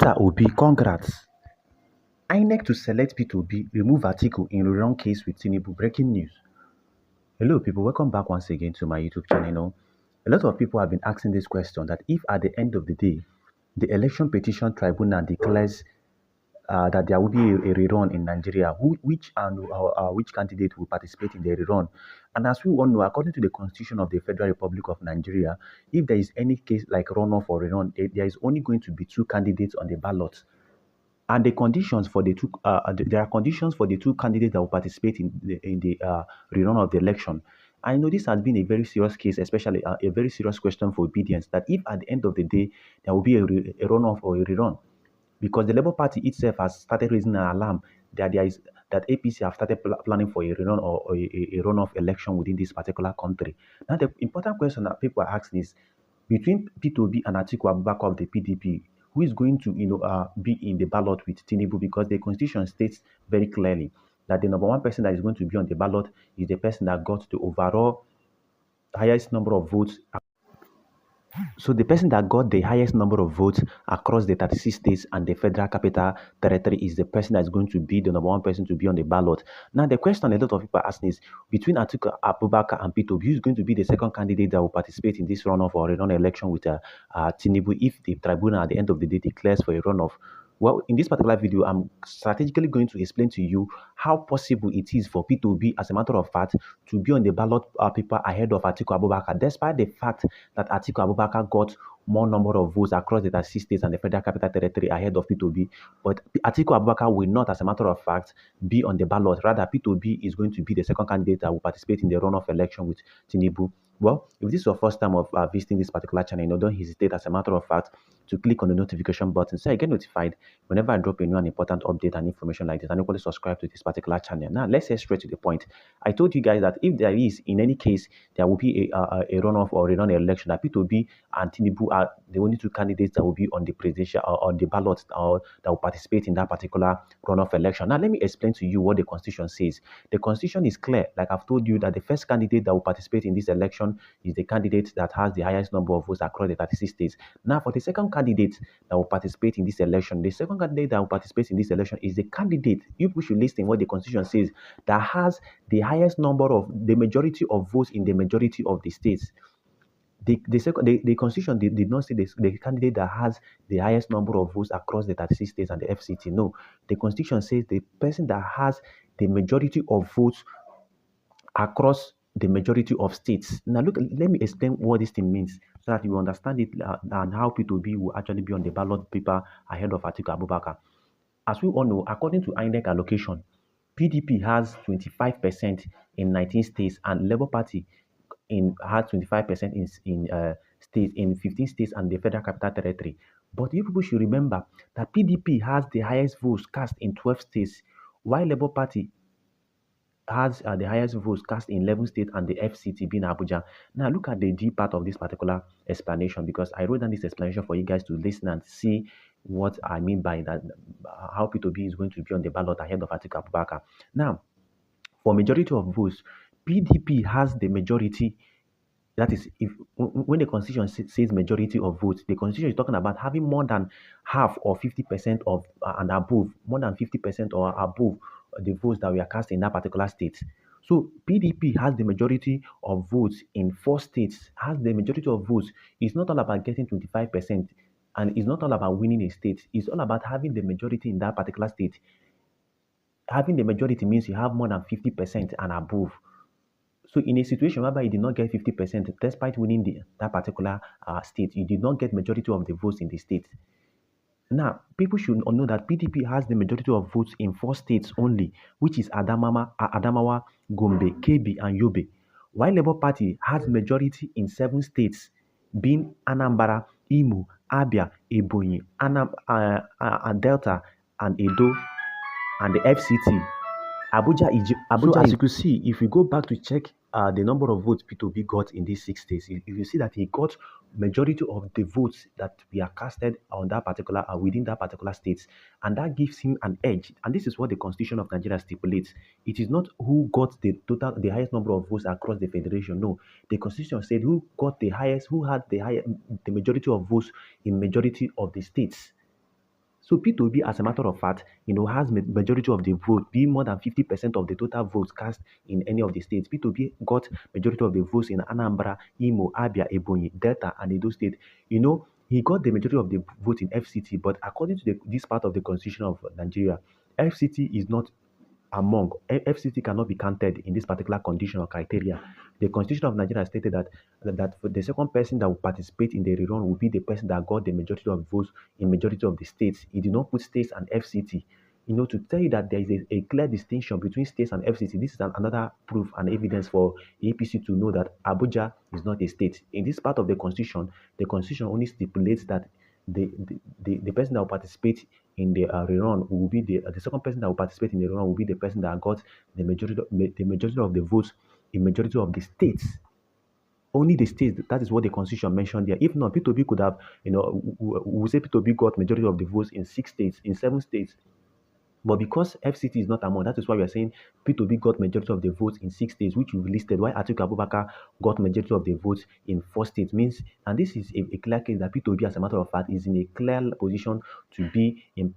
Peter Obi, congrats. Inec to select Peter Obi, remove Atiku in Rerun case with Tinubu. Breaking news. Hello people, welcome back once again to my YouTube channel. A lot of people have been asking this question that if at the end of the day, the election petition tribunal declares that there will be a rerun in Nigeria, which candidate will participate in the rerun? And as we all know, according to the Constitution of the Federal Republic of Nigeria, if there is any case like runoff or rerun, there is only going to be two candidates on the ballot. And the conditions for the two, there are conditions for the two candidates that will participate in the rerun of the election. I know this has been a very serious case, especially a very serious question for obedience. That if at the end of the day there will be a runoff or a rerun, because the Labour Party itself has started raising an alarm that that APC have started planning for a rerun or a runoff election within this particular country. Now, the important question that people are asking is, between P2B and Atiku Abubakar of the PDP, who is going to be in the ballot with Tinubu? Because the constitution states very clearly that the number one person that is going to be on the ballot is the person that got the overall highest number of votes. So the person that got the highest number of votes across the 36 states and the Federal Capital Territory is the person that is going to be the number one person to be on the ballot. Now, the question a lot of people are asking is, between Atiku Abubakar and P2B, who is going to be the second candidate that will participate in this runoff or rerun election with Tinubu if the tribunal at the end of the day declares for a runoff? Well, in this particular video, I'm strategically going to explain to you how possible it is for P2B, as a matter of fact, to be on the ballot paper ahead of Atiku Abubakar, despite the fact that Atiku Abubakar got more number of votes across the 36 states and the Federal Capital Territory ahead of P2B. But Atiku Abubakar will not, as a matter of fact, be on the ballot. Rather, P2B is going to be the second candidate that will participate in the runoff election with Tinubu. Well, if this is your first time of visiting this particular channel, don't hesitate, as a matter of fact, to click on the notification button so I get notified whenever I drop a new and important update and information like this, and equally subscribe to this particular channel. Now, let's get straight to the point. I told you guys that if there is, in any case, there will be a runoff or a rerun election, that P2B and Tinubu are the only two candidates that will be on the presidential or on the ballot or that will participate in that particular runoff election. Now, let me explain to you what the Constitution says. The Constitution is clear, like I've told you, that the first candidate that will participate in this election is the candidate that has the highest number of votes across the 36 states. Now, for the second candidate that will participate in this election, the second candidate that will participate in this election is the candidate, if we should listen what the Constitution says, that has the highest number of the majority of votes in the majority of the states. The Constitution did not say the candidate that has the highest number of votes across the 36 states and the FCT. No, the Constitution says the person that has the majority of votes across the majority of states. Now, look, let me explain what this thing means so that you understand it and how P2B will actually be on the ballot paper ahead of Atiku Abubakar. As we all know, according to Inec allocation, PDP has 25% in 19 states and Labour Party had 25% in states in 15 states and the Federal Capital Territory. But you people should remember that PDP has the highest votes cast in 12 states, while Labour Party has the highest votes cast in 11 states and the FCT being Abuja. Now, look at the D part of this particular explanation, because I wrote down this explanation for you guys to listen and see what I mean by that, how P2B is going to be on the ballot ahead of Atiku Abubakar. Now, for majority of votes, PDP has the majority. That is, when the Constitution says majority of votes, the Constitution is talking about having more than half or 50% of and above, more than 50% or above the votes that were cast in that particular state. So PDP has the majority of votes in 4 states, has the majority of votes. It's not all about getting 25%, and it's not all about winning a state. It's all about having the majority in that particular state. Having the majority means you have more than 50% and above. So in a situation whereby you did not get 50%, despite winning that particular state, you did not get majority of the votes in the state. Now, people should know that PDP has the majority of votes in 4 states only, which is Adamawa, Gombe, Kebbi, and Yobe. While Labour Party has majority in 7 states, being Anambra, Imo, Abia, Ebonyi, Delta, and Edo, and the FCT. Abuja, so as you could see, if we go back to check the number of votes P2B got in these 6 states, you see that he got majority of the votes that were casted on that particular within that particular state, and that gives him an edge. And this is what the Constitution of Nigeria stipulates. It is not who got the highest number of votes across the federation. No, the Constitution said who got the highest, who had the majority of votes in majority of the states. So P2B, as a matter of fact, has majority of the vote, be more than 50% of the total votes cast in any of the states. P2B got majority of the votes in Anambra, Imo, Abia, Ebonyi, Delta, and Edo State. He got the majority of the vote in FCT, but according to this part of the Constitution of Nigeria, FCT is not among FCT cannot be counted in this particular condition or criteria. The Constitution of Nigeria stated that for the second person that will participate in the rerun will be the person that got the majority of votes in majority of the states. It did not put states and FCT. To tell you that there is a clear distinction between states and FCT, this is another proof and evidence for APC to know that Abuja is not a state. In this part of the Constitution only stipulates that the person that will participate in the rerun will be the second person that will participate in the rerun will be the person that got the majority of the votes in majority of the states. Only the states, that is what the constitution mentioned there. If not, P2B could have, we say P2B got majority of the votes in 6 states, in 7 states. But because FCT is not among, that is why we are saying P2B got majority of the votes in 6 states, which we've listed, while Atiku Abubakar got majority of the votes in 4 states. Means, and this is a clear case that P2B, as a matter of fact, is in a clear position to be in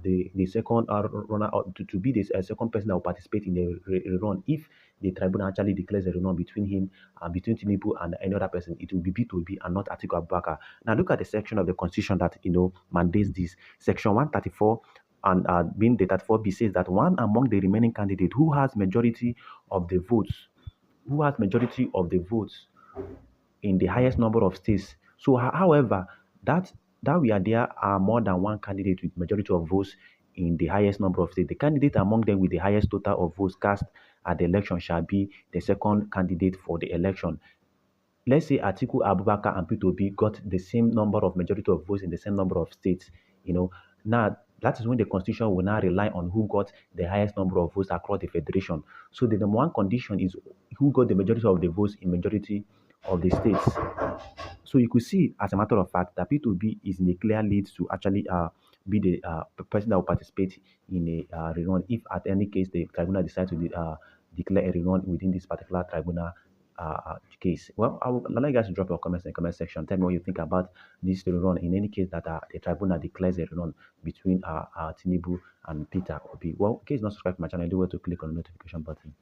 the second runner, to be the second person that will participate in the run. If the tribunal actually declares a run between him, between Tinubu and any other person, it will be P2B and not Atiku Abubakar. Now look at the section of the constitution that mandates this. Section 134 and being the 34B says that one among the remaining candidates who has majority of the votes, in the highest number of states. So, however, that there are more than one candidate with majority of votes in the highest number of states. The candidate among them with the highest total of votes cast at the election shall be the second candidate for the election. Let's say Atiku Abubakar and P2B got the same number of majority of votes in the same number of states. Now that is when the constitution will now rely on who got the highest number of votes across the federation. So the number one condition is who got the majority of the votes in majority of the states. So you could see, as a matter of fact, that P2B is in a clear lead to actually be the person that will participate in a rerun if at any case the tribunal decides to declare a rerun within this particular tribunal case. Well, I would like you guys to drop your comments in the comment section. Tell me what you think about this rerun in any case that the tribunal declares a rerun between Tinubu and Peter Obi. Well, in case not subscribed to my channel, do well to click on the notification button.